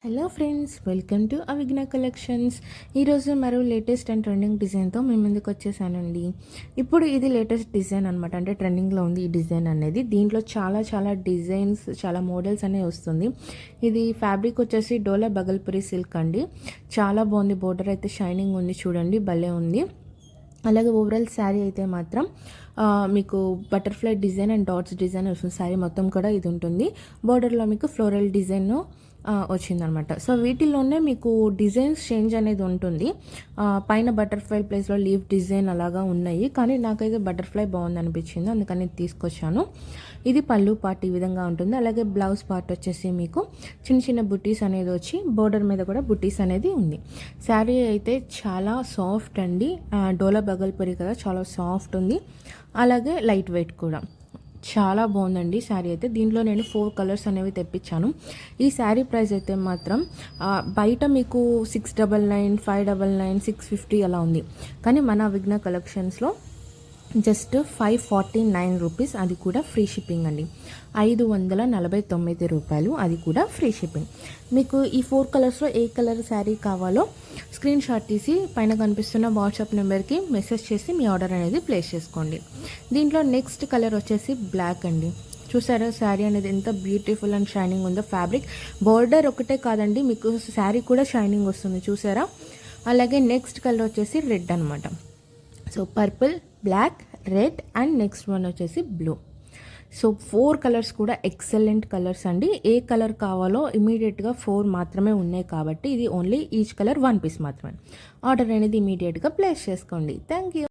Hello friends, welcome to Avighna collections. ఈరోజు మరో latest and trending డిజైన్తో మేము ముందుకు వచ్చేసానండి. ఇప్పుడు ఇది లేటెస్ట్ డిజైన్ అనమాట, అంటే ట్రెండింగ్లో ఉంది ఈ డిజైన్ అనేది. దీంట్లో చాలా డిజైన్స్, చాలా మోడల్స్ అనేవి వస్తుంది. ఇది ఫ్యాబ్రిక్ వచ్చేసి డోలా బగల్పురి సిల్క్ అండి. చాలా బాగుంది, బోర్డర్ అయితే షైనింగ్ ఉంది, చూడండి భలే ఉంది. అలాగే ఓవరాల్ శారీ అయితే మాత్రం మీకు butterfly design and dots design వస్తుంది. శారీ మొత్తం కూడా ఇది ఉంటుంది. బోర్డర్లో మీకు ఫ్లోరల్ డిజైన్ వచ్చిందనమాట. సో వీటిల్లోనే మీకు డిజైన్స్ చేంజ్ అనేది ఉంటుంది. పైన బటర్ఫ్లై ప్లేస్లో లీవ్ డిజైన్ అలాగా ఉన్నాయి, కానీ నాకైతే బటర్ఫ్లై బాగుంది అనిపించింది, అందుకని తీసుకొచ్చాను. ఇది పళ్ళు పార్ట్ ఈ విధంగా ఉంటుంది. అలాగే బ్లౌజ్ పార్ట్ వచ్చేసి మీకు చిన్న బుట్టీస్ అనేది వచ్చి బోర్డర్ మీద కూడా బుట్టీస్ అనేది ఉంది. శారీ అయితే చాలా సాఫ్ట్ అండి, డోలా బగల్పురి కదా, చాలా సాఫ్ట్ ఉంది. అలాగే లైట్ వెయిట్ కూడా చాలా బాగుందండి శారీ అయితే. దీంట్లో నేను 4 కలర్స్ అనేవి తెప్పించాను. ఈ శారీ ప్రైస్ అయితే మాత్రం బయట మీకు 699, 599, 650 అలా ఉంది, కానీ మన విఘ్న కలెక్షన్స్లో జస్ట్ 549 రూపీస్, అది కూడా ఫ్రీ షిప్పింగ్ అండి. 549 రూపాయలు, అది కూడా ఫ్రీ షిప్పింగ్. మీకు ఈ 4 కలర్స్లో ఏ కలర్ శారీ కావాలో స్క్రీన్ షాట్ తీసి పైన కనిపిస్తున్న వాట్సాప్ నెంబర్కి మెసేజ్ చేసి మీ ఆర్డర్ అనేది ప్లేస్ చేసుకోండి. దీంట్లో నెక్స్ట్ కలర్ వచ్చేసి బ్లాక్ అండి. చూసారా శారీ అనేది ఎంత బ్యూటిఫుల్ అండ్ షైనింగ్ ఉందో. ఫ్యాబ్రిక్ బోర్డర్ ఒకటే కాదండి, మీకు శారీ కూడా షైనింగ్ వస్తుంది, చూసారా. అలాగే నెక్స్ట్ కలర్ వచ్చేసి రెడ్ అనమాట. So purple, black, red and next one వచ్చేసి బ్లూ. సో 4 కలర్స్ కూడా ఎక్సలెంట్ కలర్స్ అండి. ఏ కలర్ కావాలో ఇమీడియట్గా 4 మాత్రమే ఉన్నాయి కాబట్టి ఇది ఓన్లీ ఈచ్ కలర్ 1 పీస్ మాత్రమే. ఆర్డర్ అనేది ఇమీడియట్గా ప్లేస్ చేసుకోండి. Thank you.